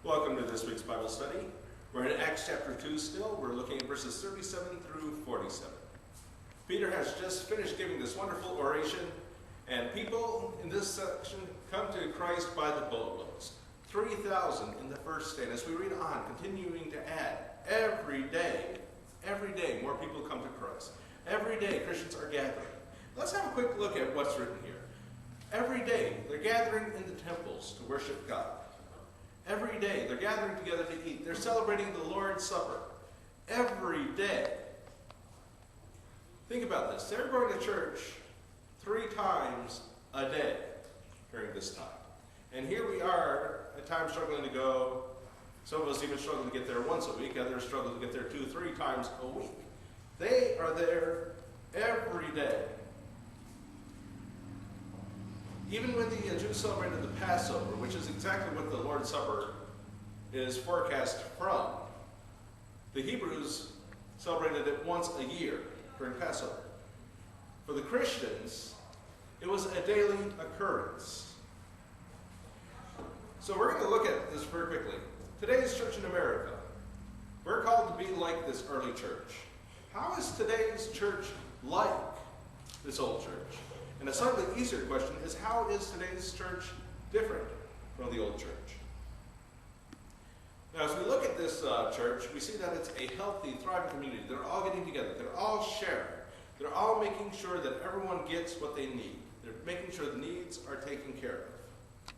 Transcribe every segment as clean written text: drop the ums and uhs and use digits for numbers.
Welcome to this week's Bible study. We're in Acts chapter 2 still. We're looking at verses 37 through 47. Peter has just finished giving this wonderful oration, and people in this section come to Christ by the boatloads. 3,000 in the first day. And as we read on, continuing to add, every day more people come to Christ. Every day Christians are gathering. Let's have a quick look at what's written here. Every day they're gathering in the temples to worship God. Every day they're gathering together to eat. They're celebrating the Lord's Supper. Every day. Think about this. They're going to church 3 times a day during this time. And here we are, at times struggling to go. Some of us even struggle to get there once a week. Others struggle to get there 2-3 times a week. They are there every day. Even when the Jews celebrated the Passover, which is exactly what the Lord's Supper is forecast from, the Hebrews celebrated it once a year during Passover. For the Christians, it was a daily occurrence. So we're going to look at this very quickly. Today's church in America, we're called to be like this early church. How is today's church like this old church? And a slightly easier question is, how is today's church different from the old church? Now, as we look at this church, we see that it's a healthy, thriving community. They're all getting together. They're all sharing. They're all making sure that everyone gets what they need. They're making sure the needs are taken care of.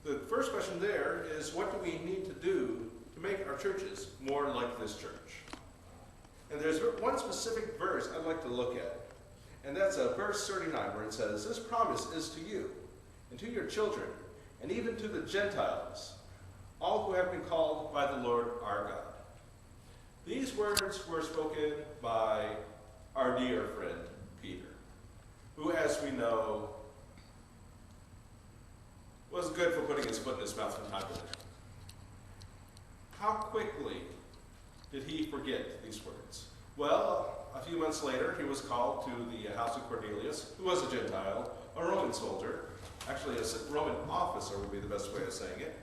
The first question there is, what do we need to do to make our churches more like this church? And there's one specific verse I'd like to look at. And that's verse 39, where it says, "This promise is to you, and to your children, and even to the Gentiles, all who have been called by the Lord our God." These words were spoken by our dear friend Peter, who, as we know, was good for putting his foot in his mouth from time to time. How quickly did he forget these words? Well, a few months later, he was called to the house of Cornelius, who was a Gentile, a Roman soldier. Actually, a Roman officer would be the best way of saying it.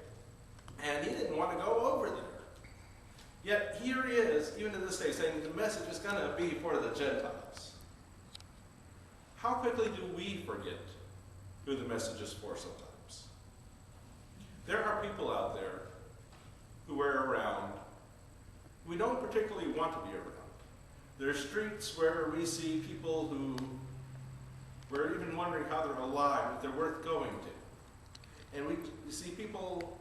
And he didn't want to go over there. Yet here he is, even to this day, saying the message is going to be for the Gentiles. How quickly do we forget who the message is for sometimes? There are people out there who we're around who we don't particularly want to be around. There are streets where we see people who we're even wondering how they're alive, if they're worth going to. And we see people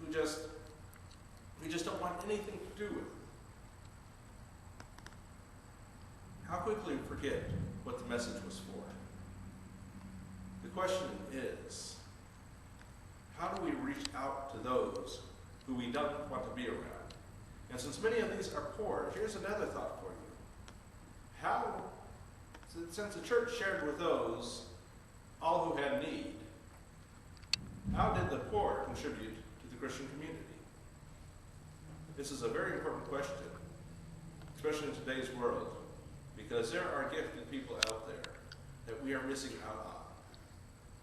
who we just don't want anything to do with. How quickly we forget what the message was for. The question is, how do we reach out to those who we don't want to be around? And since many of these are poor, here's another thought for you. How, since the church shared with those all who had need, how did the poor contribute to the Christian community? This is a very important question, especially in today's world, because there are gifted people out there that we are missing out on,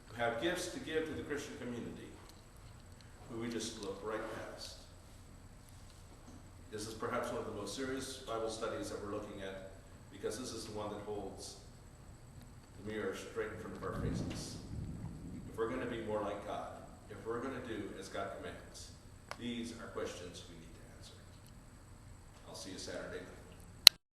who have gifts to give to the Christian community, who we just look right past. This is perhaps one of the most serious Bible studies that we're looking at, because this is the one that holds the mirror straight in front of our faces. If we're going to be more like God, if we're going to do as God commands, these are questions we need to answer. I'll see you Saturday night.